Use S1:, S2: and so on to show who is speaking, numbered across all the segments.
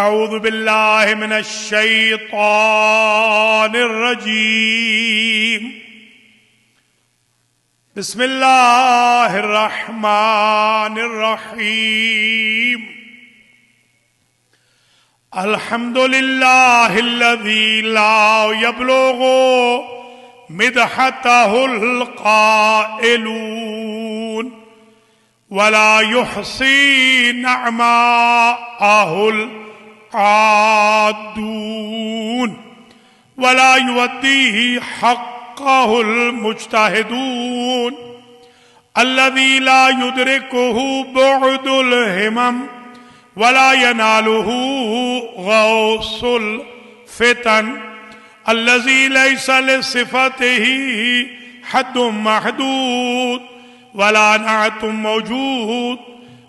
S1: اعوذ باللہ من الشیطان الرجیم بسم اللہ الرحمن الرحیم الحمد للہ الذی لا یبلغ مدحتہ القائلون ولا يحصي نعماءه العادون ولا يؤديه حقه المجتهدون الذي لا يدركه بعد الهمم ولا يناله غوص الفتن الذي ليس لصفته حد محدود ولا نعت موجود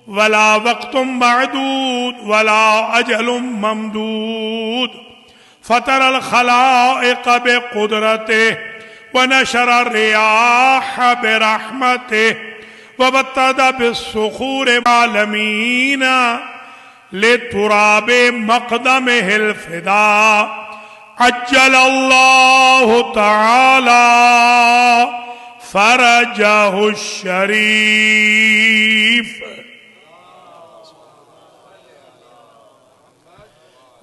S1: ولا وقت معدود ولا أجل ممدود فطر الخلائق بقدرته ونشر الرياح برحمته وبتد بالصخور العالمين لتراب مقدمه الفداء عجل الله تعالى فرجه الشريف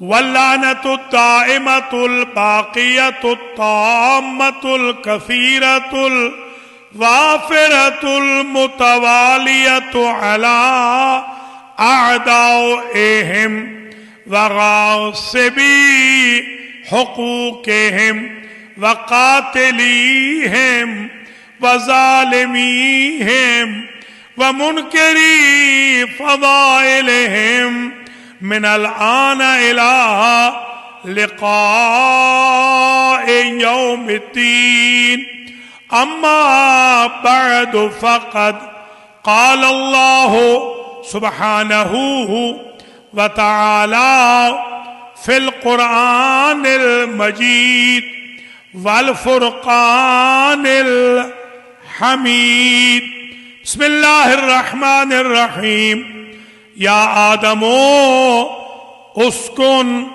S1: واللعنة الدائمة الباقية الطامة الكثيرة الوافرة المتوالية على أعدائهم وغاصبي حقوقهم وقاتليهم وظالميهم ومنكري فضائلهم من الآن إلى لقاء يوم الدين أما بعد فقد قال الله سبحانه وتعالى في القرآن المجيد والفرقان الحميد بسم الله الرحمن الرحيم يا آدم اسكن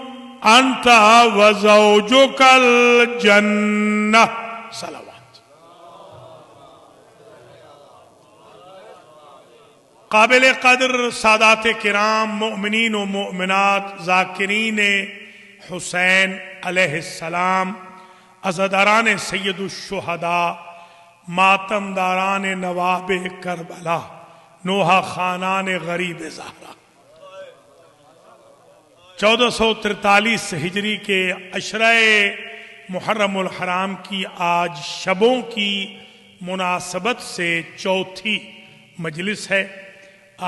S1: أنت وزوجك الجنة صلوات. قابل قدر سادات کرام مؤمنین و مؤمنات ذاکرین حسین علیہ السلام، عزاداران سید الشہداء، ماتم داران نواب کربلا، نوحہ خانان غریب زہرا، 1443 ہجری کے عشرہ محرم الحرام کی آج شبوں کی مناسبت سے چوتھی مجلس ہے.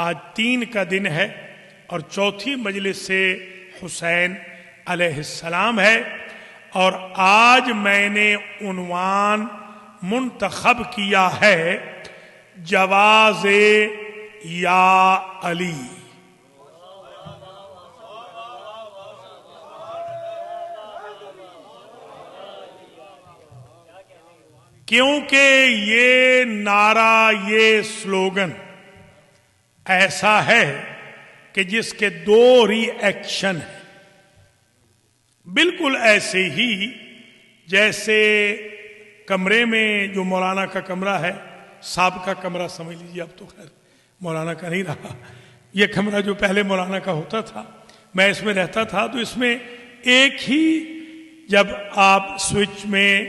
S1: آج 3 کا دن ہے اور چوتھی مجلس سے حسین علیہ السلام ہے. اور آج میں نے عنوان منتخب کیا ہے جواز یا علی. کیونکہ یہ نعرہ، یہ سلوگن ایسا ہے کہ جس کے 2 ری ایکشن ہیں. بالکل ایسے ہی جیسے کمرے میں جو مولانا کا کمرہ ہے، سابقہ کمرہ سمجھ لیجیے، اب تو خیر مولانا کا نہیں رہا، یہ کمرہ جو پہلے مولانا کا ہوتا تھا، میں اس میں رہتا تھا، تو اس میں ایک ہی جب آپ سوئچ میں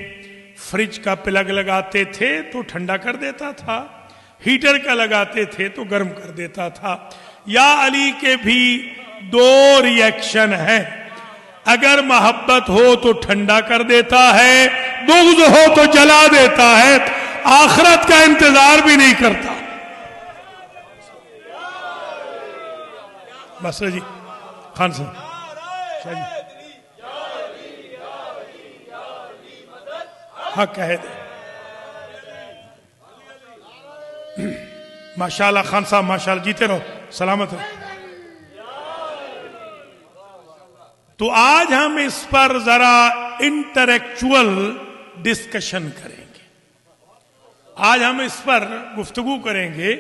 S1: فریج کا پلگ لگاتے تھے تو ٹھنڈا کر دیتا تھا، ہیٹر کا لگاتے تھے تو گرم کر دیتا تھا. یا علی کے بھی 2 ری ایکشن ہیں. اگر محبت ہو تو ٹھنڈا کر دیتا ہے، بغض ہو تو جلا دیتا ہے، آخرت کا انتظار بھی نہیں کرتا. بس جی خان صاحب شاہ جی ہاں کہہ دے. ماشاءاللہ خان صاحب ماشاءاللہ، جیتے رہو، سلامت رہو. تو آج ہم اس پر ذرا انٹریکچول ڈسکشن کریں گے. آج ہم اس پر گفتگو کریں گے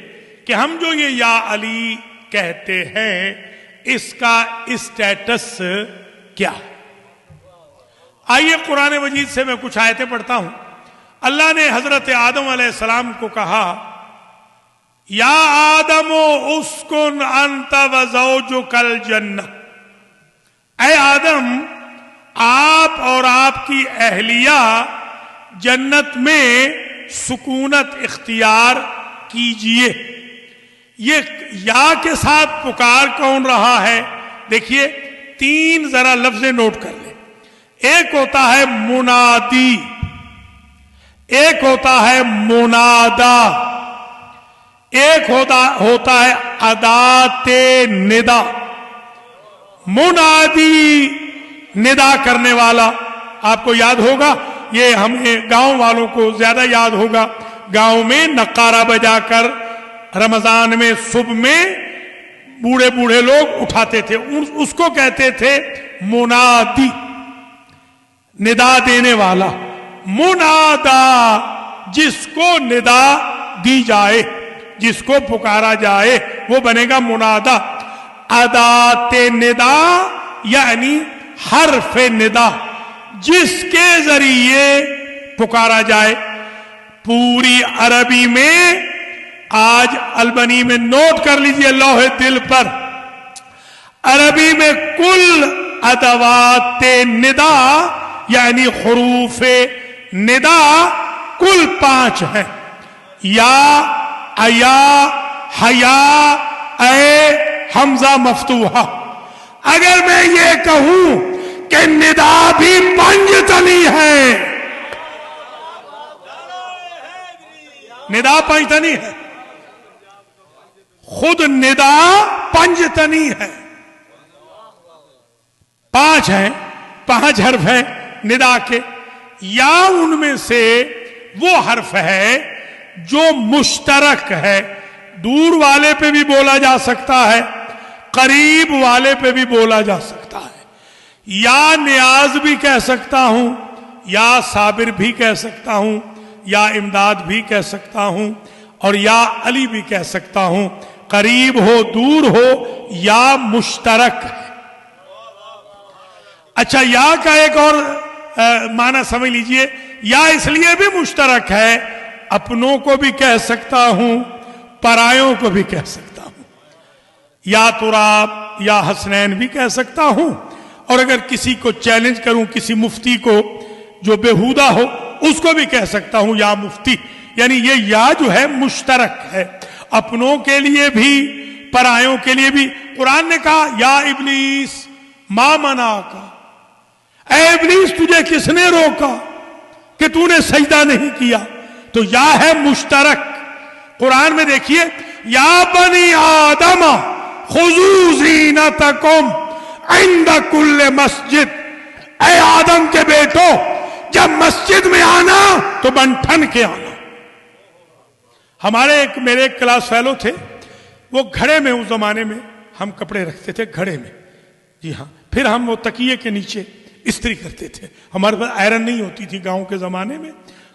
S1: کہ ہم جو یہ یا علی کہتے ہیں اس کا اسٹیٹس کیا؟ آئیے قرآن مجید سے میں کچھ آیتیں پڑھتا ہوں. اللہ نے حضرت آدم علیہ السلام کو کہا یا آدم اسکن انت وزوجک الجنہ، اے آدم آپ اور آپ کی اہلیہ جنت میں سکونت اختیار کیجئے. یہ یا کے ساتھ پکار کون رہا ہے؟ دیکھیے 3 ذرا لفظ نوٹ کر لیں. ایک ہوتا ہے منادی، ایک ہوتا ہے منادا، ایک ہوتا ہے ادات ندا. منادی ندا کرنے والا آپ کو یاد ہوگا، یہ ہمیں گاؤں والوں کو زیادہ یاد ہوگا. گاؤں میں نقارہ بجا کر رمضان میں صبح میں بوڑھے بوڑھے لوگ اٹھاتے تھے، اس کو کہتے تھے منادی، ندا دینے والا. منادا جس کو ندا دی جائے، جس کو پکارا جائے وہ بنے گا منادا. ادات ندا یعنی حرف ندا جس کے ذریعے پکارا جائے. پوری عربی میں آج البنی میں نوٹ کر لیجئے لوح دل پر، عربی میں کل ادوات ندا یعنی حروف ندا کل 5 ہیں. یا، ایا، حیا، اے، حمزہ مفتوحہ. اگر میں یہ کہوں کہ ندا بھی 5 تنی ہے، ندا 5 تنی ہے، خود ندا 5 تنی ہے. 5 ہیں، 5 حرف ہیں ندا کے. یا ان میں سے وہ حرف ہے جو مشترک ہے، دور والے پہ بھی بولا جا سکتا ہے، قریب والے پہ بھی بولا جا سکتا ہے. یا نیاز بھی کہہ سکتا ہوں، یا صابر بھی کہہ سکتا ہوں، یا امداد بھی کہہ سکتا ہوں، اور یا علی بھی کہہ سکتا ہوں. قریب ہو دور ہو یا مشترک. اچھا یا کا ایک اور معنی سمجھ لیجئے. یا اس لیے بھی مشترک ہے، اپنوں کو بھی کہہ سکتا ہوں، پرایوں کو بھی کہہ سکتا ہوں. یا تراب یا حسنین بھی کہہ سکتا ہوں. اور اگر کسی کو چیلنج کروں، کسی مفتی کو جو بےہودہ ہو، اس کو بھی کہہ سکتا ہوں یا مفتی. یعنی یہ یا جو ہے مشترک ہے، اپنوں کے لیے بھی پرایوں کے لیے بھی. قرآن نے کہا یا ابلیس ما منعک، اے ابلیس تجھے کس نے روکا کہ تو نے سجدہ نہیں کیا. تو یا ہے مشترک. قرآن میں دیکھیے یا بنی آدم خذوا زینتکم عند کل مسجد، اے آدم کے بیٹو جب مسجد میں آنا تو بن ٹھن کے آنا. میرے ایک کلاس فیلو تھے، وہ گھڑے میں، اس زمانے میں ہم کپڑے رکھتے تھے گھڑے میں، جی ہاں. پھر ہم وہ تکیے کے نیچے استری کرتے تھے. ہمارے پاس آئرن نہیں ہوتی تھی گاؤں کے زمانے میں،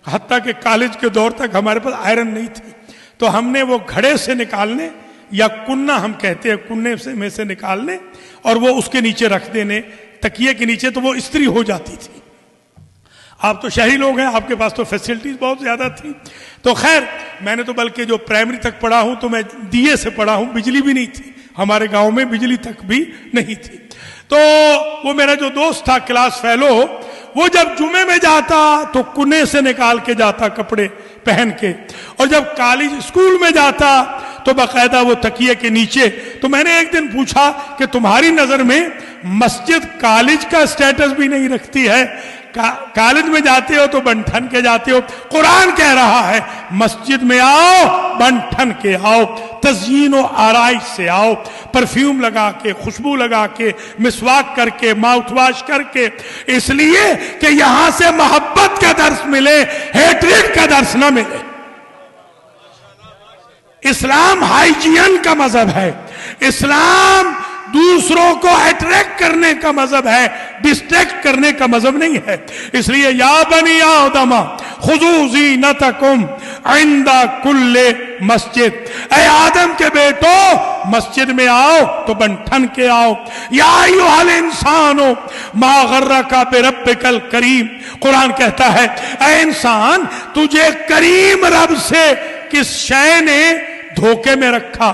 S1: حتیٰ کہ کالج کے دور تک ہمارے پاس آئرن نہیں تھی. تو ہم نے وہ گھڑے سے نکالنے، یا کنہ ہم کہتے ہیں، کننے میں سے نکالنے اور وہ اس کے نیچے رکھ دینے تکیے کے نیچے، تو وہ استری ہو جاتی تھی. آپ تو شہری لوگ ہیں، آپ کے پاس تو فیسلٹیز بہت زیادہ تھی. تو خیر میں نے تو بلکہ جو پرائمری تک پڑھا ہوں تو میں دیے سے پڑھا ہوں، بجلی بھی نہیں تھی ہمارے گاؤں میں، بجلی تک بھی نہیں تھی. تو وہ میرا جو دوست تھا کلاس فیلو، وہ جب جمعے میں جاتا تو کنے سے نکال کے جاتا کپڑے پہن کے، اور جب کالج اسکول میں جاتا تو باقاعدہ وہ تکیے کے نیچے. تو میں نے ایک دن پوچھا کہ تمہاری نظر میں مسجد کالج کا سٹیٹس بھی نہیں رکھتی ہے؟ کالج میں جاتے ہو تو بن ٹھن کے جاتے ہو. قرآن کہہ رہا ہے مسجد میں آؤ بن ٹھن کے آؤ، تزیین و آرائش سے آؤ، پرفیوم لگا کے، خوشبو لگا کے، مسواک کر کے، ماؤتھ واش کر کے، اس لیے کہ یہاں سے محبت کا درس ملے، ہیٹریٹ کا درس نہ ملے. اسلام ہائیجین کا مذہب ہے، اسلام دوسروں کو اٹریکٹ کرنے کا مذہب ہے، ڈسٹریکٹ کرنے کا مذہب نہیں ہے. اس لیے یا بنی آدم خذوا زینتکم عند کل مسجد، اے آدم کے بیٹو مسجد میں آؤ تو بن ٹھن کے آؤ. یا ایھا الانسان ما غرک بربک الکریم. قرآن کہتا ہے اے انسان تجھے کریم رب سے کس شے نے دھوکے میں رکھا.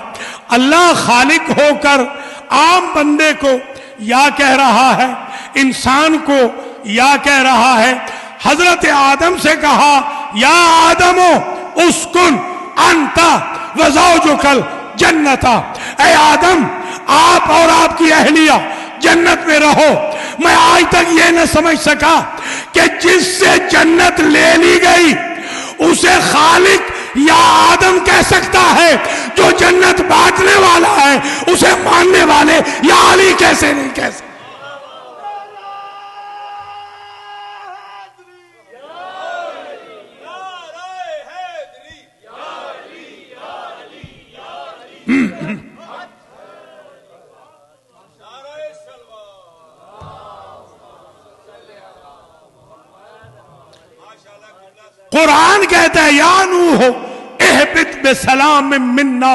S1: اللہ خالق ہو کر عام بندے کو یا کہہ رہا ہے, انسان کو یا کہہ رہا ہے. حضرت آدم سے کہا یا آدمو اسکن انت وزوجک الجنت. اے آدم آپ اور آپ کی اہلیہ جنت میں رہو. میں آج تک یہ نہ سمجھ سکا کہ جس سے جنت لے لی گئی اسے خالق یا آدم کہہ سکتا ہے. جو جنت بانٹنے والا ہے اسے ماننے والے یا علی کیسے نہیں کہہ سکتے. قرآن کہتا ہے یا نوح اہبط بسلام منا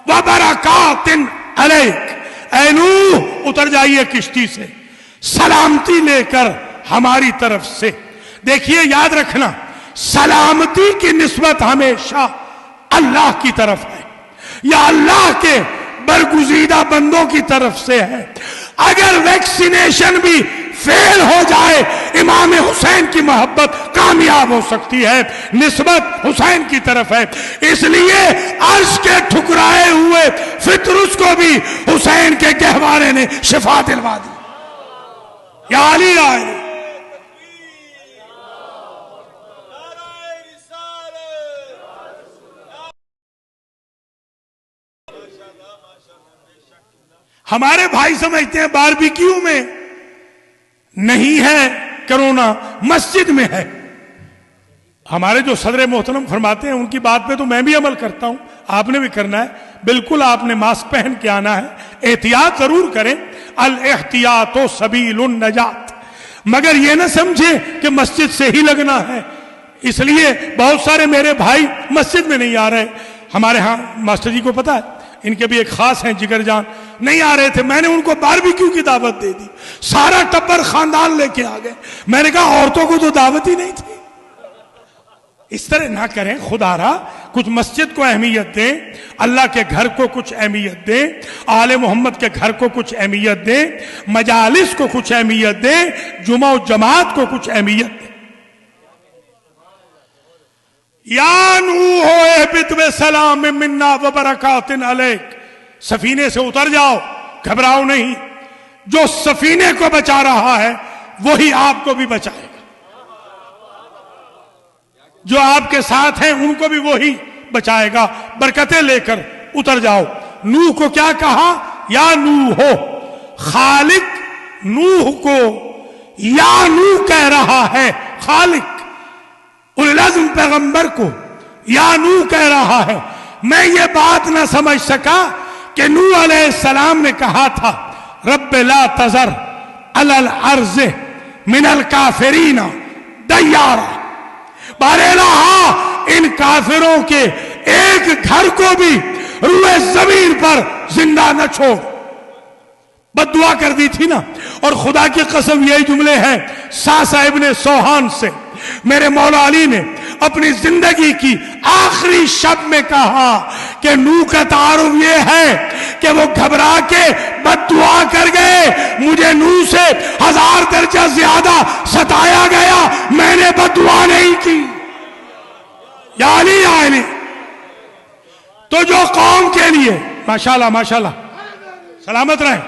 S1: وبرکات علیک. اے نوح اتر جائیے کشتی سے سلامتی لے کر ہماری طرف سے. دیکھیے یاد رکھنا سلامتی کی نسبت ہمیشہ اللہ کی طرف ہے یا اللہ کے برگزیدہ بندوں کی طرف سے ہے. اگر ویکسینیشن بھی فیل ہو جائے امام حسین کی محبت کامیاب ہو سکتی ہے. نسبت حسین کی طرف ہے. اس لیے عرش کے ٹھکرائے ہوئے فطرس کو بھی حسین کے گہوارے نے شفا دلوا دی. یا علی یا علی. ہمارے بھائی سمجھتے ہیں باربیکیو میں نہیں ہے کرونا, مسجد میں ہے. ہمارے جو صدر محترم فرماتے ہیں ان کی بات پہ تو میں بھی عمل کرتا ہوں, آپ نے بھی کرنا ہے. بالکل آپ نے ماسک پہن کے آنا ہے, احتیاط ضرور کریں. الاحتیاط سبیل النجات. مگر یہ نہ سمجھے کہ مسجد سے ہی لگنا ہے. اس لیے بہت سارے میرے بھائی مسجد میں نہیں آ رہے. ہمارے ہاں ماسٹر جی کو پتا ہے, ان کے بھی ایک خاص ہیں جگر جان, نہیں آ رہے تھے. میں نے ان کو باربیکیو کی دعوت دے دی, سارا ٹبر خاندان لے کے آ گئے. میں نے کہا عورتوں کو تو دعوت ہی نہیں تھی. اس طرح نہ کریں خدا را. کچھ مسجد کو اہمیت دیں, اللہ کے گھر کو کچھ اہمیت دیں, آل محمد کے گھر کو کچھ اہمیت دیں, مجالس کو کچھ اہمیت دیں, جمعہ و جماعت کو کچھ اہمیت دیں. یا نوح اہبط بسلام منا وبرکات علیک. سفینے سے اتر جاؤ, گھبراؤ نہیں. جو سفینے کو بچا رہا ہے وہی آپ کو بھی بچائے گا. جو آپ کے ساتھ ہیں ان کو بھی وہی بچائے گا. برکتیں لے کر اتر جاؤ. نوح کو کیا کہا؟ یا نوح ہو. خالق نوح کو یا نوح کہہ رہا ہے. خالق العزم پیغمبر کو یا نوح کہہ رہا ہے. میں یہ بات نہ سمجھ سکا کہ نوح علیہ السلام نے کہا تھا رب لا تذر علی الارض من الکافرین دیارا. بارے الہا ان کافروں کے ایک گھر کو بھی روئے زمین پر زندہ نہ چھوڑ. بد دعا کر دی تھی نا. اور خدا کی قسم یہی جملے ہیں ساسا ابن سوہان سے. میرے مولا علی نے اپنی زندگی کی آخری شب میں کہا کہ نوح کا تعارف یہ ہے کہ وہ گھبرا کے بد دعا کر گئے. مجھے نوح سے 1000 درجہ زیادہ ستایا گیا, میں نے بد دعا نہیں کی. یا علی یا علی. تو جو قوم کے لیے ماشاءاللہ ماشاءاللہ سلامت رہیں,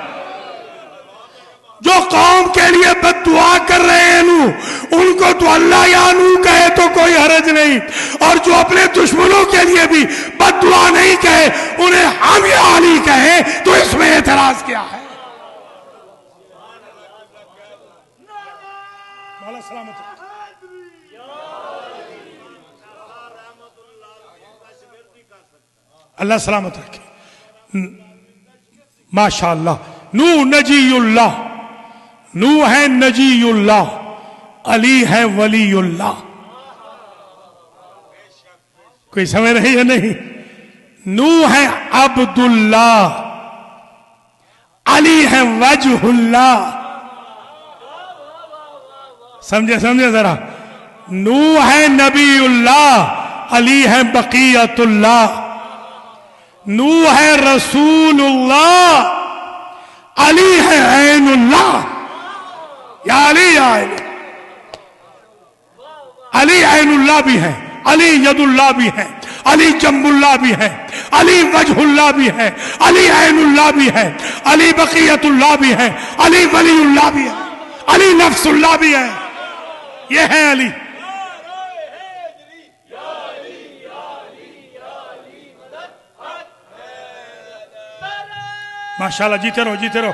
S1: جو قوم کے لیے بد دعا کر رہے ہیں نوح, ان کو تو اللہ یا نوح کہے تو کوئی حرج نہیں. اور جو اپنے دشمنوں کے لیے بھی بد دعا نہیں کہے انہیں ہم یا علی کہیں تو اس میں اعتراض کیا ہے؟ مولا سلامت. اللہ سلامت رکھے. ماشاءاللہ. نوح نجی اللہ. نوح ہے نجی اللہ, علی ہے ولی اللہ. کوئی سمجھ رہی ہے نہیں؟ نوح ہے عبداللہ, علی ہیں وجہ اللہ. سمجھے ذرا. نوح ہے نبی اللہ، علی ہے بقیت اللہ. نوح ہے رسول اللہ، علی ہے عین اللہ. یا علی یا علی. علی عین اللہ بھی ہے، علی ید اللہ بھی ہے، علی جنب اللہ بھی ہے، علی وجہ اللہ بھی ہے، علی عین اللہ بھی ہے، علی بقیت اللہ بھی ہے، علی ولی اللہ بھی ہے، علی نفس اللہ بھی ہے. یہ ہے علی. ماشاءاللہ. جیتے رہو جیتے رہو.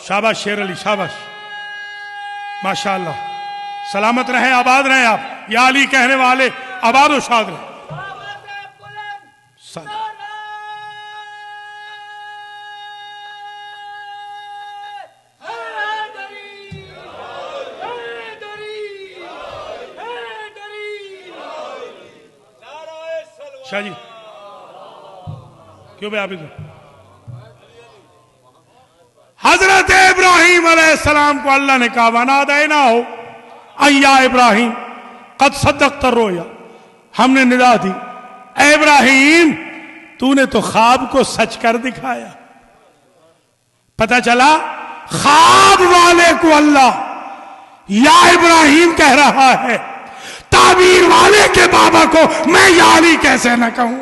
S1: شاباش شیر علی، شاباش. ماشاءاللہ. سلامت رہیں، آباد رہیں آپ. یا علی کہنے والے آباد و شاد رہیں. شاہ جی کیوں بھائی آپ ادھر. حضرت ابراہیم علیہ السلام کو اللہ نے کہا وَنَادَيْنَاهُ أَن يَا ابراہیم قد صدقت الرؤيا. ہم نے ندا دی، اے ابراہیم تو نے تو خواب کو سچ کر دکھایا. پتہ چلا خواب والے کو اللہ یا ابراہیم کہہ رہا ہے، تعبیر والے کے بابا کو میں یا علی کیسے نہ کہوں.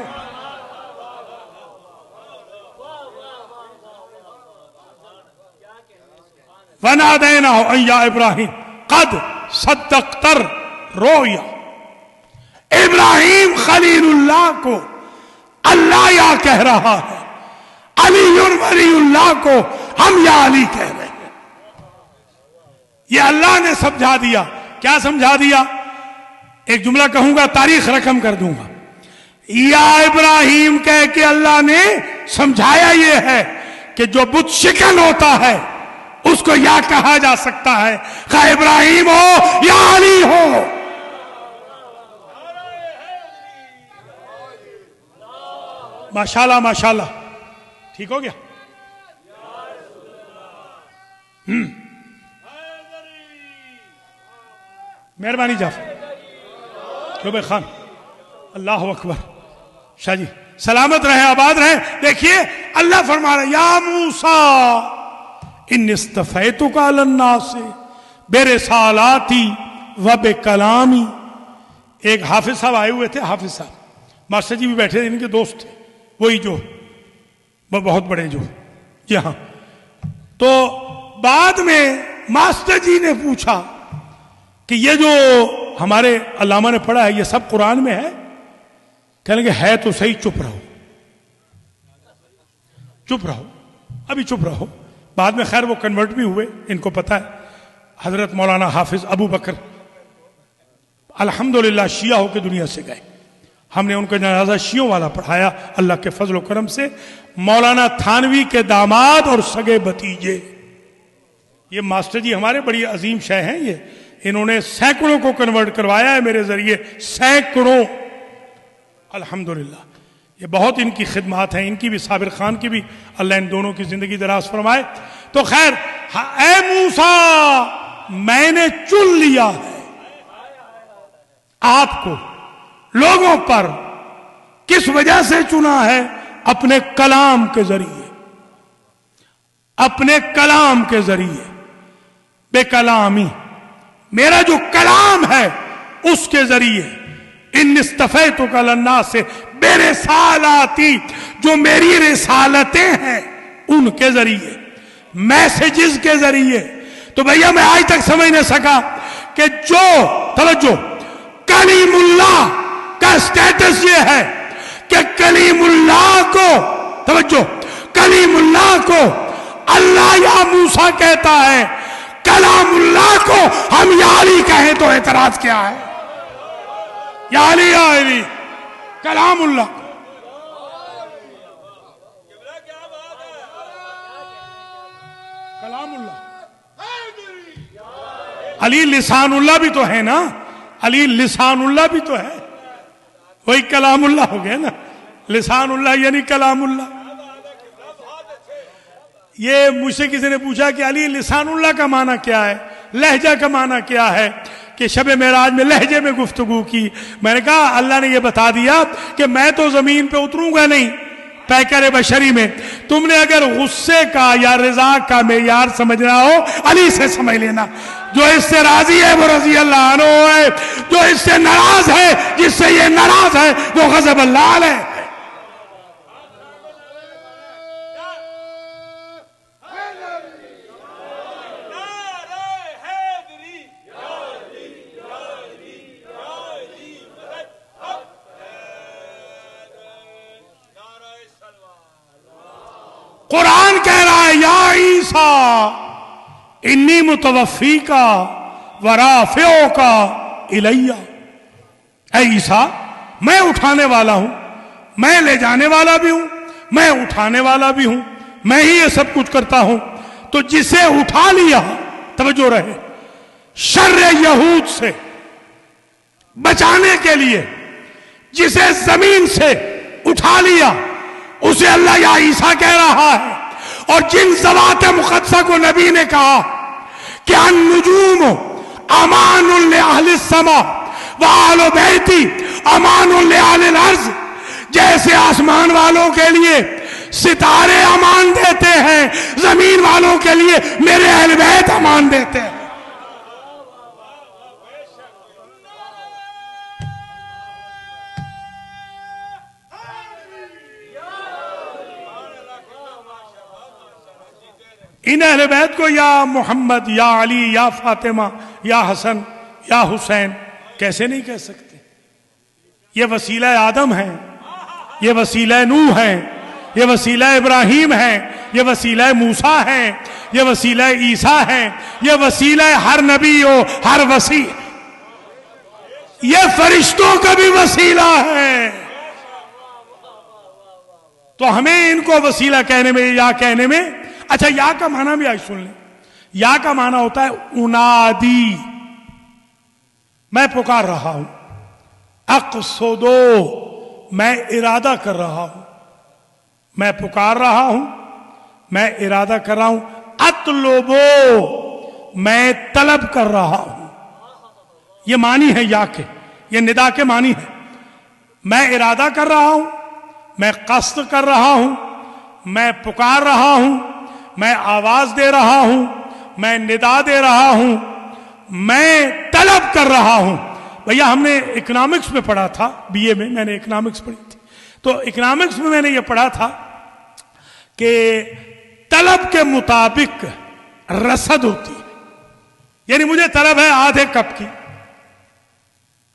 S1: وَنَادَيْنَاهُ أَن يَا ابراہیم قد صدقت الرؤيا. ابراہیم خلیل اللہ کو اللہ یا کہہ رہا ہے، علی ولی اللہ کو ہم یا علی کہہ رہے ہیں. یہ اللہ نے سمجھا دیا. کیا سمجھا دیا؟ ایک جملہ کہوں گا، تاریخ رقم کر دوں گا. یا ابراہیم کہہ کے اللہ نے سمجھایا یہ ہے کہ جو بت شکن ہوتا ہے اس کو یا کہا جا سکتا ہے، خواہ ابراہیم ہو یا علی ہو. ماشاءاللہ ماشاءاللہ. ٹھیک ہو گیا. مہربانی جعفر کیوں بھائی خان. اللہ اکبر. شاہ جی سلامت رہیں، آباد رہیں. دیکھیے اللہ فرما رہا ہے یا موسیٰ انی اصطفیتک علی الناس برسالاتی و بکلامی. ایک حافظ صاحب آئے ہوئے تھے، حافظ صاحب ماسٹر جی بھی بیٹھے تھے، ان کے دوست تھے، وہی جو بہت بڑے جو. جی ہاں. تو بعد میں ماسٹر جی نے پوچھا کہ یہ جو ہمارے علامہ نے پڑھا ہے یہ سب قرآن میں ہے؟ کہنے لگے ہے تو صحیح، چپ رہو چپ رہو ابھی چپ رہو. بعد میں خیر وہ کنورٹ بھی ہوئے، ان کو پتہ ہے. حضرت مولانا حافظ ابو بکر الحمدللہ شیعہ ہو کے دنیا سے گئے. ہم نے ان کو جنازہ شیعوں والا پڑھایا اللہ کے فضل و کرم سے. مولانا تھانوی کے داماد اور سگے بھتیجے. یہ ماسٹر جی ہمارے بڑی عظیم شے ہیں. یہ انہوں نے سینکڑوں کو کنورٹ کروایا ہے میرے ذریعے، سینکڑوں. الحمدللہ یہ بہت ان کی خدمات ہیں. ان کی بھی، صابر خان کی بھی، اللہ ان دونوں کی زندگی دراز فرمائے. تو خیر، اے موسیٰ میں نے چن لیا ہے آپ کو لوگوں پر. کس وجہ سے چنا ہے؟ اپنے کلام کے ذریعے. اپنے کلام کے ذریعے. بے کلامی، میرا جو کلام ہے اس کے ذریعے. ان اصطفیتک علی الناس برسالاتی، جو میری رسالتیں ہیں ان کے ذریعے، میسیجز کے ذریعے. تو بھیا میں آج تک سمجھ نہ سکا کہ جو توجہ کلیم اللہ کا سٹیٹس یہ ہے کہ کلیم اللہ کو، توجہ کلیم اللہ کو اللہ یا موسیٰ کہتا ہے، کلام اللہ کو ہم یا علی کہیں تو اعتراض کیا ہے؟ یا علی یا علی کلام اللہ. کلام اللہ. علی لسان اللہ بھی تو ہے نا. علی لسان اللہ بھی تو ہے، وہی کلام اللہ ہو گیا نا. لسان اللہ یعنی کلام اللہ. یہ مجھ سے کسی نے پوچھا کہ علی لسان اللہ کا معنی کیا ہے، لہجہ کا معنی کیا ہے، کہ شب معراج میں لہجے میں گفتگو کی. میں نے کہا اللہ نے یہ بتا دیا کہ میں تو زمین پہ اتروں گا نہیں پیکر بشری میں. تم نے اگر غصے کا یا رضا کا معیار سمجھنا ہو علی سے سمجھ لینا. جو اس سے راضی ہے وہ رضی اللہ عنہ ہے، جو اس سے ناراض ہے، جس سے یہ ناراض ہے، وہ غضب اللہ علیہ ہے. قرآن کہہ رہا ہے یا عیسیٰ انی متوفی کا ورافعو کا الیہ. اے عیسیٰ میں اٹھانے والا ہوں، میں لے جانے والا بھی ہوں، میں اٹھانے والا بھی ہوں، میں ہی یہ سب کچھ کرتا ہوں. تو جسے اٹھا لیا، توجہ رہے، شر یہود سے بچانے کے لیے جسے زمین سے اٹھا لیا اسے اللہ یا عیسیٰ کہہ رہا ہے. اور جن ذوات مقدسہ کو نبی نے کہا کہ النجوم امان لأہل السماء وآل بیتی امان لأہل الارض، جیسے آسمان والوں کے لیے ستارے امان دیتے ہیں، زمین والوں کے لیے میرے اہل بیت امان دیتے ہیں. ان اہل بیت کو یا محمد یا علی یا فاطمہ یا حسن یا حسین کیسے نہیں کہہ سکتے؟ یہ وسیلہ آدم ہیں، یہ وسیلہ نوح ہیں، یہ وسیلہ ابراہیم ہیں، یہ وسیلہ موسیٰ ہیں، یہ وسیلہ عیسیٰ ہیں، یہ وسیلہ ہر نبی و ہر وسیع، یہ فرشتوں کا بھی وسیلہ ہے. تو ہمیں ان کو وسیلہ کہنے میں یا کہنے میں، اچھا یا کا معنی بھی آج سن لیں. یا کا معنی ہوتا ہے انادی، میں پکار رہا ہوں. اقصدو، میں ارادہ کر رہا ہوں، میں پکار رہا ہوں، میں ارادہ کر رہا ہوں. اطلبو، میں طلب کر رہا ہوں. یہ معنی ہے یا کے، یہ ندا کے معنی ہے. میں ارادہ کر رہا ہوں، میں قصد کر رہا ہوں، میں پکار رہا ہوں، میں آواز دے رہا ہوں، میں ندا دے رہا ہوں، میں طلب کر رہا ہوں. بھیا ہم نے اکنامکس میں پڑھا تھا، بی اے میں نے اکنامکس پڑھی تھی. تو اکنامکس میں نے یہ پڑھا تھا کہ طلب کے مطابق رسد ہوتی ہے. یعنی مجھے طلب ہے آدھے کپ کی،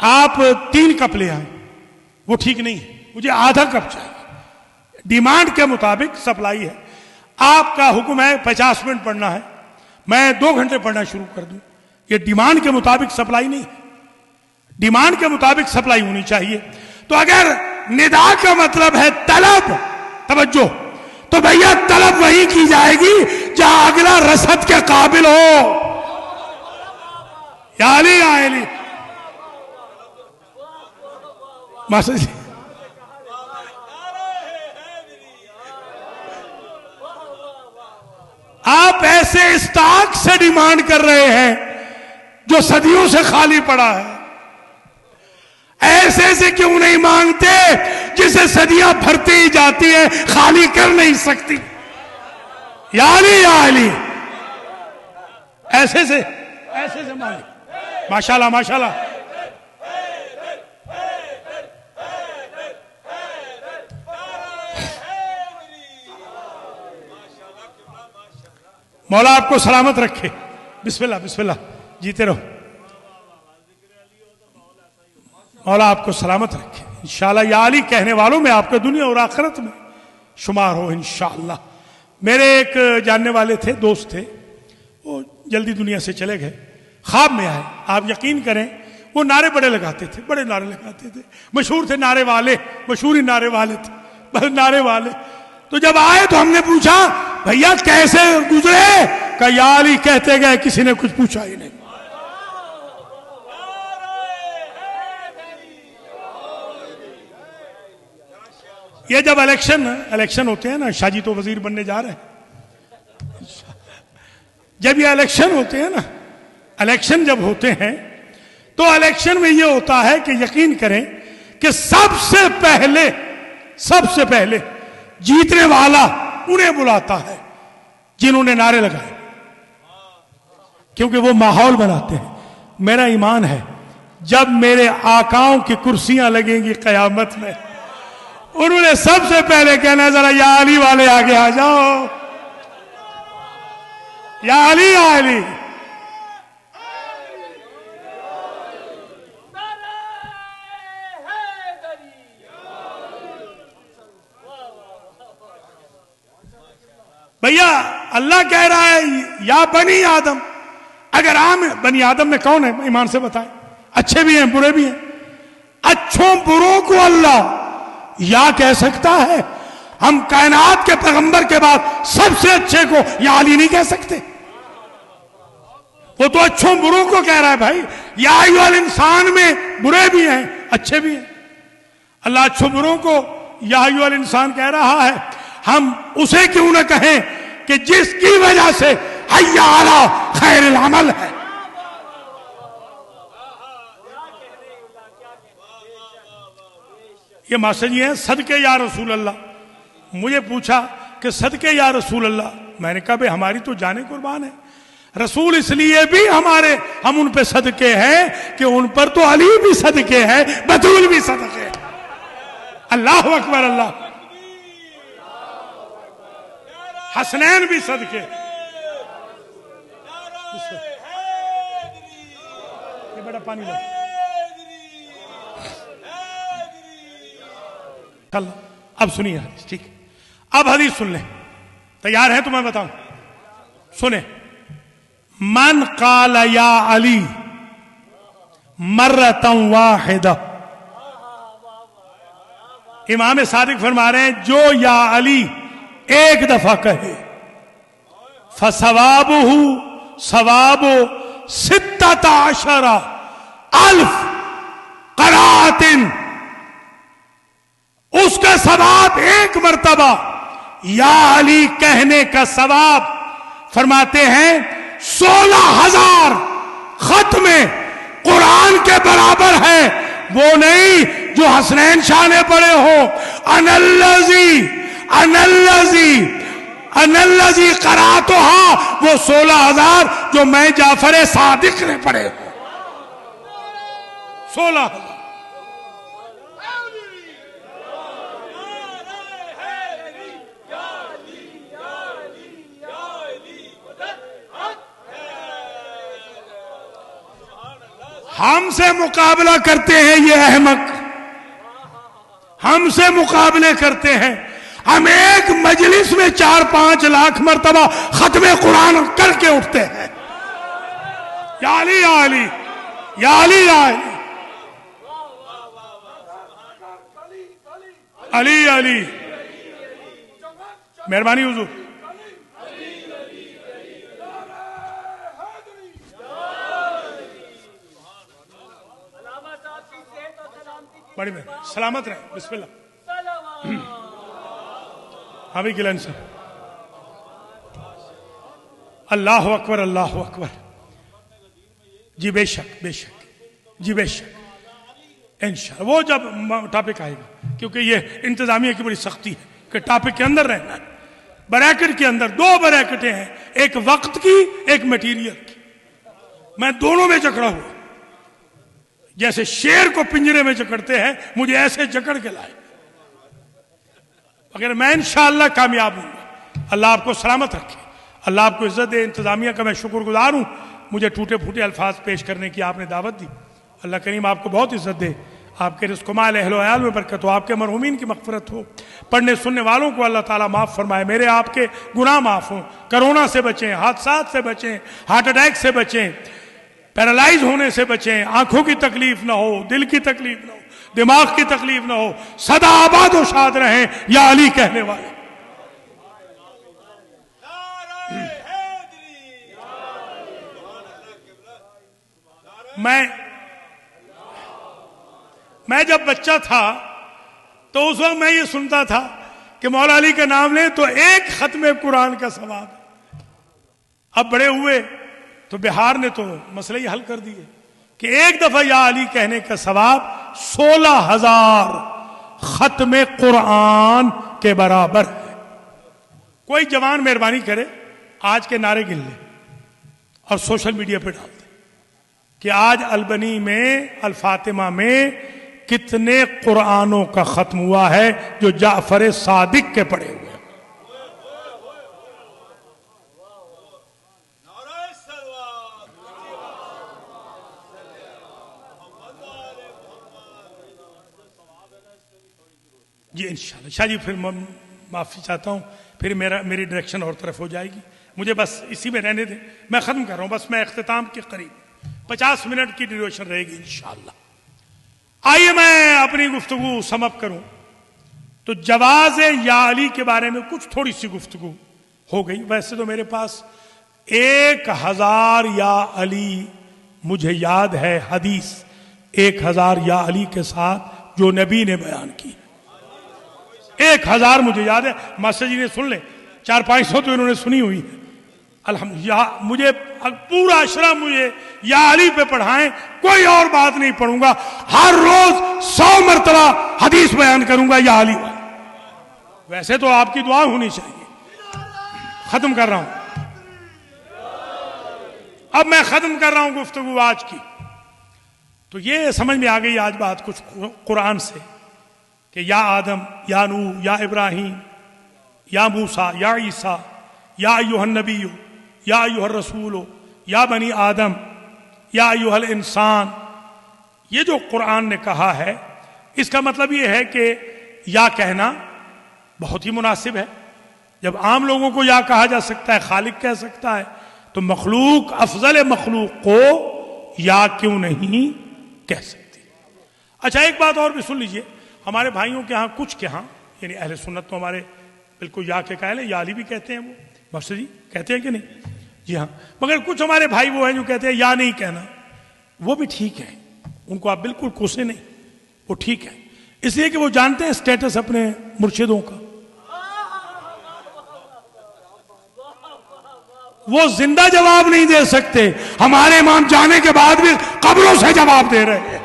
S1: آپ 3 کپ لے آئیں، وہ ٹھیک نہیں ہے، مجھے آدھا کپ چاہیے. ڈیمانڈ کے مطابق سپلائی ہے. آپ کا حکم ہے 50 منٹ پڑھنا ہے، میں 2 گھنٹے پڑھنا شروع کر دوں. یہ ڈیمانڈ کے مطابق سپلائی نہیں ہے. ڈیمانڈ کے مطابق سپلائی ہونی چاہیے. تو اگر ندا کا مطلب ہے طلب، توجہ، تو بھیا طلب وہی کی جائے گی جہاں اگلا رسد کے قابل ہو. یا علی یا علی ماسٹر جی، آپ ایسے اسٹاک سے ڈیمانڈ کر رہے ہیں جو صدیوں سے خالی پڑا ہے. ایسے سے کیوں نہیں مانگتے جسے صدیاں بھرتی ہی جاتی ہیں، خالی کر نہیں سکتی. یا علی یا علی، ایسے سے مانگے. ماشاءاللہ ماشاءاللہ. مولا آپ کو سلامت رکھے. بسم اللہ بسم اللہ، جیتے رہو. مولا آپ کو سلامت رکھے انشاءاللہ. یا علی کہنے والوں میں آپ کے دنیا اور آخرت میں شمار ہو انشاءاللہ. میرے ایک جاننے والے تھے، دوست تھے، وہ جلدی دنیا سے چلے گئے. خواب میں آئے. آپ یقین کریں وہ نعرے بڑے لگاتے تھے، بڑے نعرے لگاتے تھے، مشہور تھے نعرے والے، مشہور ہی نعرے والے تھے، بس نعرے والے. تو جب آئے تو ہم نے پوچھا بھیا کیسے گزرے؟ کہ یا علی کہتے گئے، کسی نے کچھ پوچھا ہی نہیں. یہ جب الیکشن ہوتے ہیں نا، شاہ جی تو وزیر بننے جا رہے ہیں، جب یہ الیکشن ہوتے ہیں نا، الیکشن جب ہوتے ہیں تو الیکشن میں یہ ہوتا ہے کہ یقین کریں کہ سب سے پہلے جیتنے والا انہیں بلاتا ہے جنہوں نے نعرے لگائے، کیونکہ وہ ماحول بناتے ہیں۔ میرا ایمان ہے جب میرے آقاؤں کی کرسیاں لگیں گی قیامت میں، انہوں نے سب سے پہلے کہنا ہے ذرا یا علی والے آگے آ جاؤ، یا علی یا علی۔ بھیا اللہ کہہ رہا ہے یا بنی آدم، اگر عام بنی آدم میں کون ہے ایمان سے بتائیں؟ اچھے بھی ہیں برے بھی ہیں، اچھوں بروں کو اللہ یا کہہ سکتا ہے؟ ہم کائنات کے پیغمبر کے بعد سب سے اچھے کو یا علی نہیں کہہ سکتے؟ وہ تو اچھوں بروں کو کہہ رہا ہے بھائی، یا ایھا الانسان میں برے بھی ہیں اچھے بھی ہیں۔ اللہ اچھوں بروں کو یا ایھا الانسان کہہ رہا ہے، ہم اسے کیوں نہ کہیں کہ جس کی وجہ سے حی علی خیر العمل ہے۔ یہ ماسٹر جی ہیں صدقے یا رسول اللہ، مجھے پوچھا کہ صدقے یا رسول اللہ، میں نے کہا بھئی ہماری تو جانیں قربان ہے، رسول اس لیے بھی ہم ان پہ صدقے ہیں کہ ان پر تو علی بھی صدقے ہے، بطول بھی صدقے ہے۔ اللہ اکبر، اللہ، حسنین بھی صدقے۔ یہ بڑا پانی لو۔ اب سنیے حدیث، ٹھیک ہے؟ اب حدیث سن لیں، تیار ہے تو میں بتاؤں، سنیں۔ من قال یا علی مرتا واحدہ، امام صادق فرما رہے ہیں جو یا علی ایک دفعہ کہے فثوابہ ثواب 16,000 قرأۃ، اس کا ثواب ایک مرتبہ یا علی کہنے کا ثواب فرماتے ہیں 16,000 ختم قرآن کے برابر ہے۔ وہ نہیں جو حسنین شاہ نے پڑھے ہو اناللذی قرأتھا، وہ 16,000 جو میں جعفر صادق نے پڑھے ہو، 16,000۔ ہم سے مقابلہ کرتے ہیں یہ احمق، ہم سے مقابلے کرتے ہیں، ہم ایک مجلس میں 4-5 لاکھ مرتبہ ختم قرآن کر کے اٹھتے ہیں، یا علی یا علی یا علی یا علی علی علی۔ مہربانی حضور، بڑی مہربانی، سلامت رہے، بسم اللہ۔ ہمیں گلن سے اللہ اکبر، اللہ اکبر۔ جی بے شک، بے شک، جی بے شک، انشاءاللہ وہ جب ٹاپک آئے گا، کیونکہ یہ انتظامیہ کی بڑی سختی ہے کہ ٹاپک کے اندر رہنا ہے۔ بریکٹ کے اندر 2 بریکٹیں ہیں، ایک وقت کی، ایک میٹیریل کی، میں دونوں میں جکڑا ہوا، جیسے شیر کو پنجرے میں جکڑتے ہیں، مجھے ایسے جکڑ کے لائے، اگر میں انشاءاللہ کامیاب ہوں گا۔ اللہ آپ کو سلامت رکھے، اللہ آپ کو عزت دے۔ انتظامیہ کا میں شکر گزار ہوں، مجھے ٹوٹے پھوٹے الفاظ پیش کرنے کی آپ نے دعوت دی۔ اللہ کریم آپ کو بہت عزت دے، آپ کے رزق و مال اہل و عیال میں برکت ہو، آپ کے مرحومین کی مغفرت ہو، پڑھنے سننے والوں کو اللہ تعالیٰ معاف فرمائے، میرے آپ کے گناہ معاف ہوں، کرونا سے بچیں، حادثات سے بچیں، ہارٹ اٹیک سے بچیں، پیرالائز ہونے سے بچیں، آنکھوں کی تکلیف نہ ہو، دل کی تکلیف نہ ہو، دماغ کی تکلیف نہ ہو، سدا آباد و شاد رہیں یا علی کہنے والے۔ میں جب بچہ تھا تو اس وقت میں یہ سنتا تھا کہ مولا علی کا نام لیں تو ایک ختم قرآن کا ثواب۔ اب بڑے ہوئے تو بہار نے تو مسئلہ ہی حل کر دیے کہ ایک دفعہ یا علی کہنے کا ثواب 16,000 ختم قرآن کے برابر ہے. کوئی جوان مہربانی کرے آج کے نعرے گن لے اور سوشل میڈیا پہ ڈال دے کہ آج البنی میں الفاطمہ میں کتنے قرآنوں کا ختم ہوا ہے جو جعفر صادق کے پڑھے ہوئے. جی انشاءاللہ. شاہ جی پھر معافی چاہتا ہوں، پھر میری ڈائریکشن اور طرف ہو جائے گی. مجھے بس اسی میں رہنے دیں، میں ختم کر رہا ہوں. بس میں اختتام کے قریب 50 منٹ کی ڈیوریشن رہے گی انشاءاللہ. آئیے میں اپنی گفتگو سم اپ کروں. تو جواز یا علی کے بارے میں کچھ تھوڑی سی گفتگو ہو گئی. ویسے تو میرے پاس 1000 یا علی مجھے یاد ہے حدیث 1000 یا علی کے ساتھ جو نبی نے بیان کی. 1000 مجھے یاد ہے. ماسٹر جی نے سن لیں، 400-500 تو انہوں نے سنی ہوئی ہے. الحمدللہ مجھے پورا اشرا مجھے یا علی پہ پڑھائیں، کوئی اور بات نہیں پڑھوں گا. ہر روز 100 مرتبہ حدیث بیان کروں گا یا علی والا. ویسے تو آپ کی دعا ہونی چاہیے. ختم کر رہا ہوں. اب میں ختم کر رہا ہوں گفتگو آج کی. تو یہ سمجھ میں آ گئی آج بات کچھ قرآن سے کہ یا آدم، یا نوح، یا ابراہیم، یا موسیٰ، یا عیسیٰ، یا ایھا النبی، یا ایھا الرسول، یا بنی آدم، یا ایھا الانسان. یہ جو قرآن نے کہا ہے اس کا مطلب یہ ہے کہ یا کہنا بہت ہی مناسب ہے. جب عام لوگوں کو یا کہا جا سکتا ہے، خالق کہہ سکتا ہے، تو مخلوق افضل مخلوق کو یا کیوں نہیں کہہ سکتی. اچھا ایک بات اور بھی سن لیجئے. ہمارے بھائیوں کے ہاں کچھ کے ہاں یعنی اہل سنت تو ہمارے بالکل یا کے قائل ہیں، یا علی بھی کہتے ہیں. وہ ماسٹر جی کہتے ہیں کہ نہیں؟ جی ہاں. مگر کچھ ہمارے بھائی وہ ہیں جو کہتے ہیں یا نہیں کہنا. وہ بھی ٹھیک ہے، ان کو آپ بالکل کوسے نہیں، وہ ٹھیک ہے. اس لیے کہ وہ جانتے ہیں سٹیٹس اپنے مرشدوں کا. وہ زندہ جواب نہیں دے سکتے، ہمارے امام جانے کے بعد بھی قبروں سے جواب دے رہے ہیں.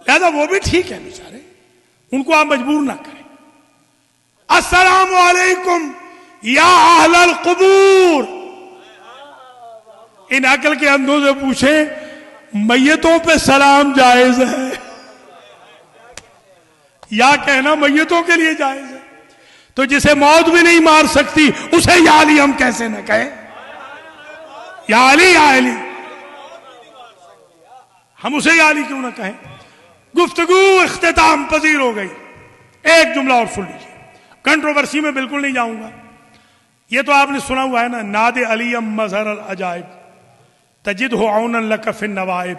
S1: لہذا وہ بھی ٹھیک ہے بیچارے، ان کو آپ مجبور نہ کریں. السلام علیکم یا اہل القبور. ان عقل کے اندھوں سے پوچھیں میتوں پہ سلام جائز ہے؟ یا کہنا میتوں کے لیے جائز ہے؟ تو جسے موت بھی نہیں مار سکتی اسے یا علی ہم کیسے نہ کہیں؟ یا علی، یا علی، ہم اسے یا علی کیوں نہ کہیں؟ گفتگو اختتام پذیر ہو گئی. ایک جملہ اور سن لیجیے، کنٹروورسی میں بالکل نہیں جاؤں گا. یہ تو آپ نے سنا ہوا ہے نا، ناد علی مظہر العجائب تجدہ عونا لک فی النوائب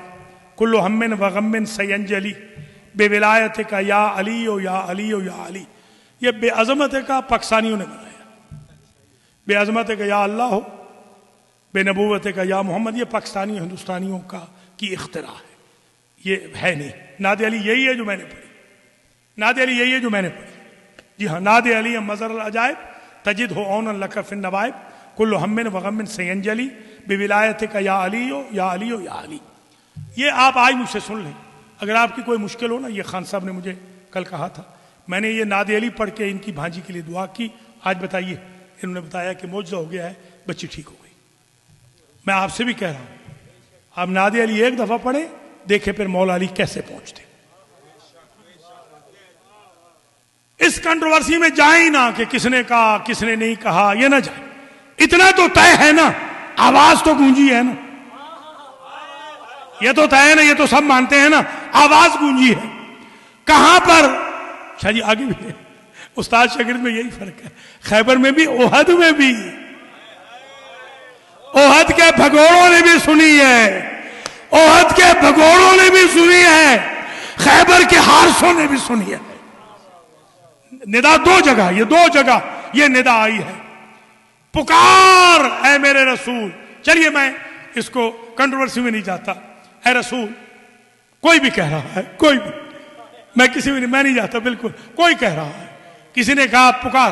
S1: کل ہم و غم سینجلی بے ولایت کا یا علی و یا علی و یا علی. یہ بے عظمت کا پاکستانیوں نے بنایا، بے عظمت کا یا اللہ ہو، بے نبوت کا یا محمد. یہ پاکستانی ہندوستانیوں کی اختراع ہے، یہ ہے نہیں. ناد علی یہی ہے جو میں نے پڑھی، ناد علی یہی ہے جو میں نے پڑھی. جی ہاں، ناد علی مظہر العجائب تجدہ عونا لک فی النوائب کل ہم و غم سینجلی بے ولایت کا یا علی و یا علی و یا علی. یہ آپ آج مجھ سے سن لیں. اگر آپ کی کوئی مشکل ہو نا، یہ خان صاحب نے مجھے کل کہا تھا، میں نے یہ ناد علی پڑھ کے ان کی بھانجی کے لیے دعا کی. آج بتائیے، انہوں نے بتایا کہ معجزہ ہو گیا ہے، بچی ٹھیک ہو گئی. میں آپ سے بھی کہہ رہا ہوں، آپ ناد علی ایک دفعہ پڑھیں، دیکھیں پھر مولا علی کیسے پہنچتے. اس کنٹروورسی میں جائیں نہ کہ کس نے کہا کس نے نہیں کہا، یہ نہ جائیں. اتنا تو طے ہے نا، آواز تو گونجی ہے نا. یہ تو طے ہے نا، یہ تو سب مانتے ہیں نا، آواز گونجی ہے. کہاں پر؟ شاہ جی آگے بھی ہے، استاد شاگرد میں یہی فرق ہے. خیبر میں بھی، احد میں بھی. احد کے بھگوڑوں نے بھی سنی ہے، احد کے بھگوڑوں نے بھی سنی ہے، خیبر کے حارسوں نے بھی سنی ہے. ندا دو جگہ، یہ دو جگہ یہ ندا آئی ہے، پکار اے میرے رسول. چلیے میں اس کو کنٹروورسی میں نہیں جاتا. اے رسول، کوئی بھی کہہ رہا ہے، کوئی بھی، میں کسی بھی نہیں، میں نہیں جاتا بالکل. کوئی کہہ رہا ہے، کسی نے کہا پکار،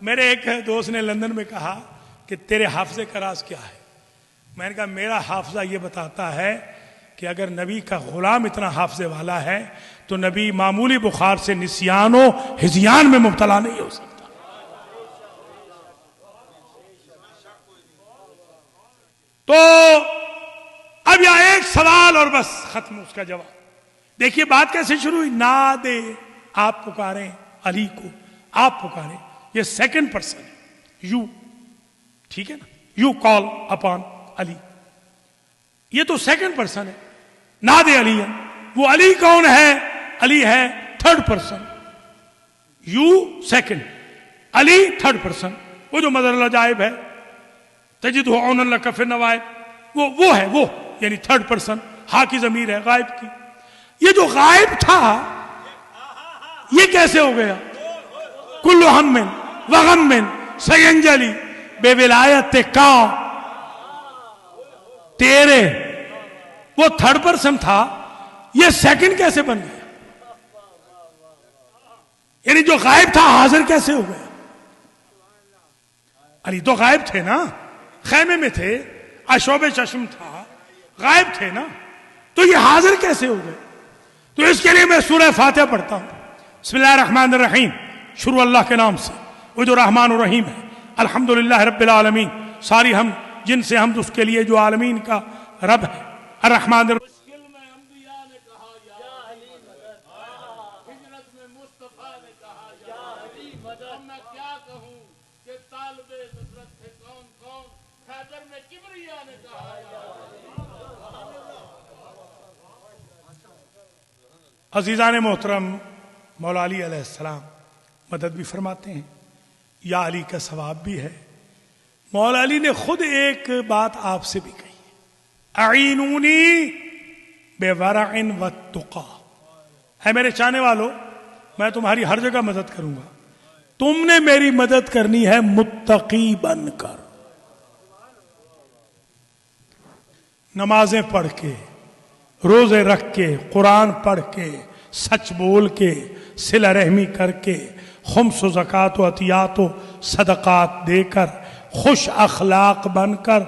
S1: میرے ایک دوست نے لندن میں کہا کہ تیرے حافظے کا راز کیا ہے؟ میں نے کہا میرا حافظہ یہ بتاتا ہے کہ اگر نبی کا غلام اتنا حافظے والا ہے تو نبی معمولی بخار سے نسیان و ہذیان میں مبتلا نہیں ہو سکتا. تو اب یہاں ایک سوال اور بس ختم اس کا جواب. دیکھیے بات کیسے شروع ہوئی. نادے، آپ پکاریں علی کو، آپ پکاریں، یہ سیکنڈ پرسن یو، ٹھیک ہے نا، یو کال اپان علی، یہ تو سیکنڈ پرسن ہے. نادے علی ہے، وہ علی کون ہے؟ علی ہے third person, you second, Ali third person. وہ جو مظہر العجائب ہے تجدہ عون لک فی النوائب، وہ ہے، وہ یعنی تھرڈ پرسن. ہا کی ضمیر ہے غائب کی. یہ جو غائب تھا یہ کیسے ہو گیا؟ کل ہم وغم سینجلی بے ولایت کا تیرے، وہ تھرڈ پرسن تھا، یہ سیکنڈ کیسے بن گیا؟ یعنی جو غائب تھا حاضر کیسے ہو گیا؟ علی تو غائب تھے نا، خیمے میں تھے، اشوب چشم تھا، غائب تھے نا، تو یہ حاضر کیسے ہو گئے؟ تو اس کے لیے میں سورہ فاتحہ پڑھتا ہوں. بسم اللہ الرحمن الرحیم، شروع اللہ کے نام سے، وہ جو رحمان الرحیم ہے. الحمدللہ رب العالمین، ساری ہم جن سے حمد اس کے لیے جو عالمین کا رب ہے. الرحمن الرحیم.
S2: مشکل میں انبیاء نے کہا یا علی مدد، ہجرت میں مصطفیٰ نے کہا یا علی مدد. اب میں کیا کہوں کہ طالب نصرت تھے کون کون، خیبر میں کبریا نے کہا یا علی.
S1: عزیزان محترم، مولا علی علیہ السلام مدد بھی فرماتے ہیں، یا علی کا ثواب بھی ہے. مولا علی نے خود ایک بات آپ سے بھی کہی ہے، اعینونی بے ورع والتقی. اے میرے چاہنے والو، میں تمہاری ہر جگہ مدد کروں گا، تم نے میری مدد کرنی ہے متقی بن کر، نمازیں پڑھ کے، روزے رکھ کے، قرآن پڑھ کے، سچ بول کے، صلہ رحمی کر کے، خمس و زکوٰۃ و عطیات و صدقات دے کر، خوش اخلاق بن کر،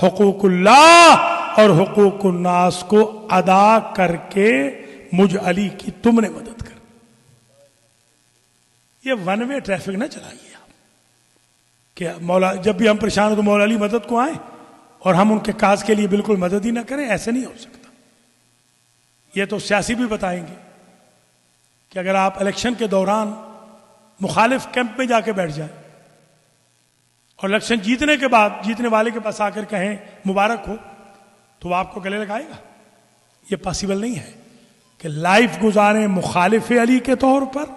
S1: حقوق اللہ اور حقوق الناس کو ادا کر کے مجھ علی کی تم نے مدد کر. یہ ون وے ٹریفک نہ چلائیے آپ کہ مولا جب بھی ہم پریشان ہو تو مولا علی مدد کو آئیں اور ہم ان کے کاز کے لیے بالکل مدد ہی نہ کریں. ایسے نہیں ہو سکتا. یہ تو سیاسی بھی بتائیں گے کہ اگر آپ الیکشن کے دوران مخالف کیمپ میں جا کے بیٹھ جائیں اور الیکشن جیتنے کے بعد جیتنے والے کے پاس آ کر کہیں مبارک ہو تو وہ آپ کو گلے لگائے گا. یہ پاسبل نہیں ہے کہ لائف گزاریں مخالف علی کے طور پر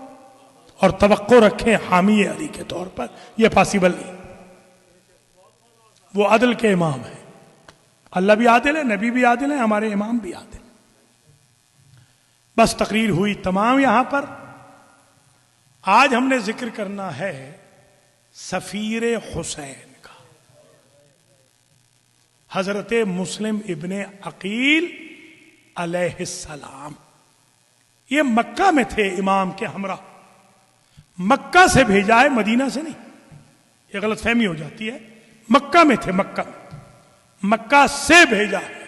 S1: اور توقع رکھیں حامی علی کے طور پر. یہ پاسبل نہیں. وہ عدل کے امام ہیں، اللہ بھی عادل ہے، نبی بھی عادل ہے، ہمارے امام بھی عادل. بس تقریر ہوئی تمام. یہاں پر آج ہم نے ذکر کرنا ہے سفیر حسین کا، حضرت مسلم ابن عقیل علیہ السلام. یہ مکہ میں تھے امام کے ہمراہ، مکہ سے بھیجا ہے، مدینہ سے نہیں. یہ غلط فہمی ہو جاتی ہے. مکہ میں تھے، مکہ سے بھیجا ہے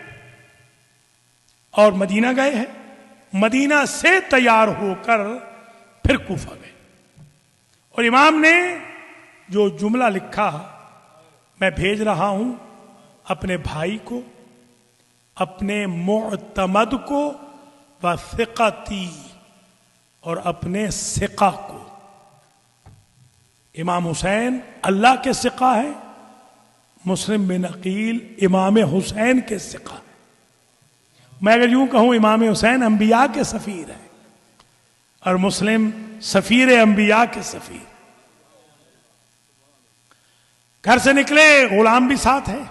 S1: اور مدینہ گئے ہیں. مدینہ سے تیار ہو کر پھر کوفہ گئے. اور امام نے جو جملہ لکھا، میں بھیج رہا ہوں اپنے بھائی کو، اپنے معتمد کو، وثقتی، اور اپنے ثقہ کو. امام حسین اللہ کے ثقہ ہے، مسلم بن عقیل امام حسین کے ثقہ. میں اگر یوں کہوں امام حسین انبیاء کے سفیر ہیں اور مسلم سفیر انبیاء کے سفیر. گھر سے نکلے، غلام بھی ساتھ ہیں.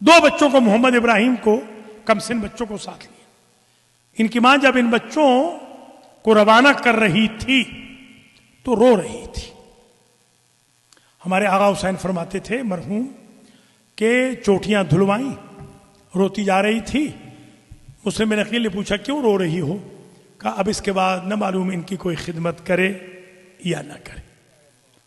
S1: 2 بچوں کو، محمد ابراہیم کو، کم سن بچوں کو ساتھ لیا. ان کی ماں جب ان بچوں کو روانہ کر رہی تھی تو رو رہی تھی. ہمارے آغا حسین فرماتے تھے مرحوم کہ چوٹیاں دھلوائیں، روتی جا رہی تھی. مسلم بن عقیل نے پوچھا کیوں رو رہی ہو؟ کہا اب اس کے بعد نہ معلوم ان کی کوئی خدمت کرے یا نہ کرے.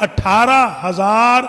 S1: 18,000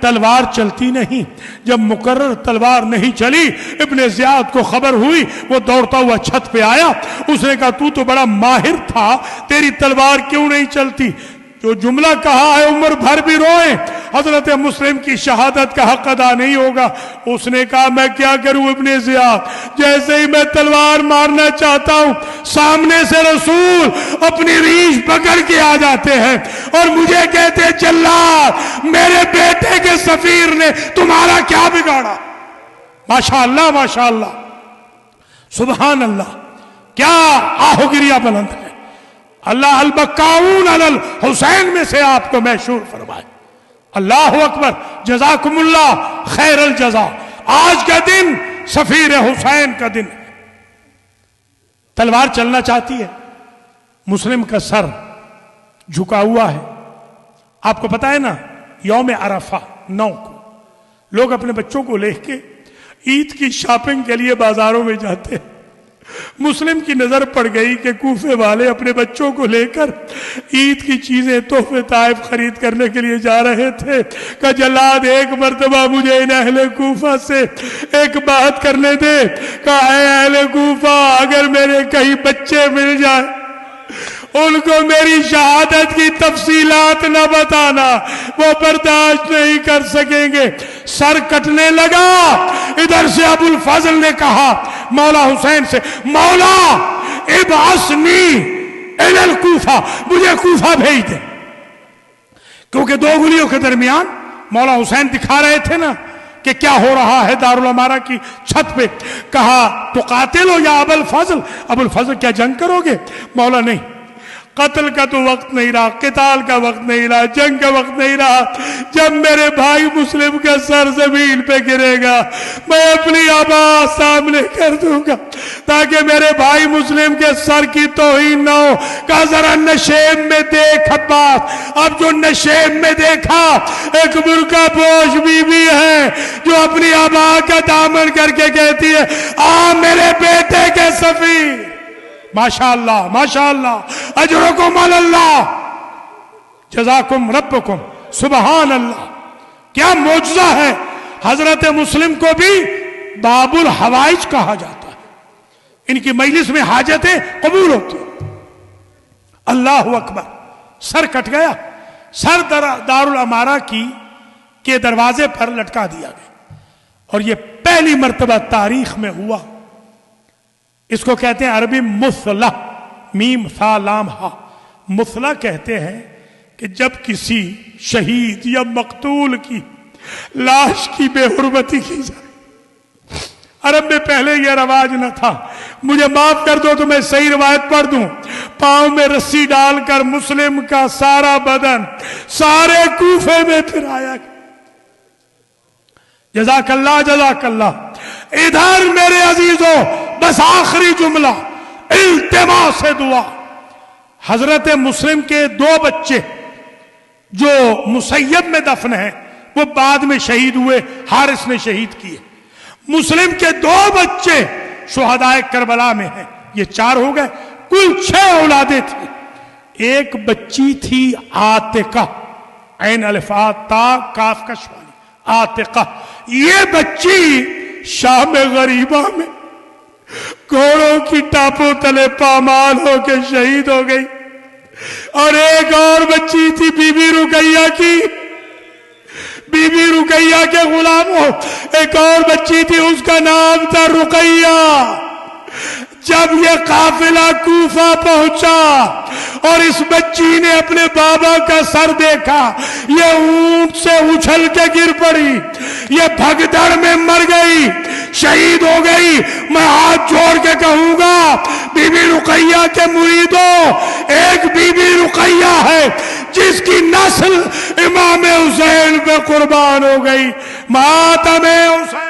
S1: تلوار چلتی نہیں. جب مقرر تلوار نہیں چلی، ابن زیاد کو خبر ہوئی، وہ دوڑتا ہوا چھت پہ آیا. اس نے کہا تو بڑا ماہر تھا، تیری تلوار کیوں نہیں چلتی؟ جو جملہ کہا ہے عمر بھر بھی روئے، حضرت مسلم کی شہادت کا حق ادا نہیں ہوگا. اس نے کہا میں کیا کروں ابن زیاد، جیسے ہی میں تلوار مارنا چاہتا ہوں سامنے سے رسول اپنی ریش پکڑ کے آ جاتے ہیں اور مجھے کہتے ہیں جلاد میرے بیٹے کے سفیر نے تمہارا کیا بگاڑا. ماشاءاللہ ماشاءاللہ سبحان اللہ، کیا آہو گریہ بلند ہے. اللہ البکاؤن علی الحسین میں سے آپ کو مشہور فرمائے. اللہ اکبر، جزاکم اللہ خیر الجزا. آج کا دن سفیر حسین کا دن ہے. تلوار چلنا چاہتی ہے، مسلم کا سر جھکا ہوا ہے. آپ کو پتا ہے نا یوم عرفہ 9 کو لوگ اپنے بچوں کو لے کے عید کی شاپنگ کے لیے بازاروں میں جاتے ہیں. مسلم کی نظر پڑ گئی کہ کوفے والے اپنے بچوں کو لے کر عید کی چیزیں تحفے طائف خرید کرنے کے لیے جا رہے تھے. کہ جلاد ایک مرتبہ مجھے ان اہل کوفہ سے ایک بات کرنے دے. کہا اے اہل کوفہ اگر میرے کہیں بچے مل جائیں ان کو میری شہادت کی تفصیلات نہ بتانا، وہ برداشت نہیں کر سکیں گے. سر کٹنے لگا. ادھر سے ابو الفضل نے کہا مولا حسین سے، مولا ابعثنی الی الکوفہ، مجھے کوفہ بھیج دے. کیونکہ دو گلیوں کے درمیان مولا حسین دکھا رہے تھے نا کہ کیا ہو رہا ہے دارالعمارہ کی چھت پہ. کہا تو قاتل ہو یا ابو الفضل؟ ابو الفضل کیا جنگ کرو گے؟ مولا نہیں، قتل کا تو وقت نہیں رہا، قتال کا وقت نہیں رہا، جنگ کا وقت نہیں رہا. جب میرے بھائی مسلم کا سر زمین پہ گرے گا میں اپنی آواز سامنے کر دوں گا تاکہ میرے بھائی مسلم کے سر کی توہین نہ ہو. کہا ذرا نشیب میں دیکھ عباس. اب جو نشیب میں دیکھا ایک برقع پوش بی بی ہے جو اپنی آبا کا دامن کر کے کہتی ہے آ میرے بیٹے کے سفیر. ماشاءاللہ ماشاءاللہ اجرکم علی اللہ جزاکم ربکم. سبحان اللہ، کیا معجزہ ہے. حضرت مسلم کو بھی باب الحوائج کہا جاتا ہے. ان کی مجلس میں حاجتیں قبول ہوتی ہیں. اللہ اکبر. سر کٹ گیا، سر دارالعمارہ کے دروازے پر لٹکا دیا گیا. اور یہ پہلی مرتبہ تاریخ میں ہوا. اس کو کہتے ہیں عربی مثلہ، میم ثا لام ہا. مثلہ کہتے ہیں کہ جب کسی شہید یا مقتول کی لاش کی بے حرمتی کی جائے. عرب میں پہلے یہ رواج نہ تھا. مجھے معاف کر دو تو میں صحیح روایت پڑھ دوں. پاؤں میں رسی ڈال کر مسلم کا سارا بدن سارے کوفے میں پھرایا گیا. جزاک اللہ جزاک اللہ. ادھر میرے عزیزوں بس آخری جملہ التماس دعا. حضرت مسلم کے 2 بچے جو مسیب میں دفن ہیں وہ بعد میں شہید ہوئے، حارث نے شہید کیے. مسلم کے 2 بچے شہدائے کربلا میں ہیں. یہ 4 ہو گئے، کل 6 اولادیں تھیں. ایک بچی تھی عاتقہ، عین الف تا کاف کش والی عاتقہ. یہ بچی شام غریبہ میں گھوڑوں کی ٹاپوں تلے پامال ہو کے شہید ہو گئی. اور ایک اور بچی تھی بی بی رقیہ کی، بی بی رقیہ کے غلاموں. ایک اور بچی تھی اس کا نام تھا رقیہ. جب یہ قافلہ کوفہ پہنچا اور اس بچی نے اپنے بابا کا سر دیکھا، یہ اونٹ سے اچھل کے گر پڑی، یہ بھگدڑ میں مر گئی، شہید ہو گئی. میں ہاتھ جوڑ کے کہوں گا بی بی رقیہ کے مریدوں، ایک بی بی رقیہ ہے جس کی نسل امام حسین پہ قربان ہو گئی. ماتم حسین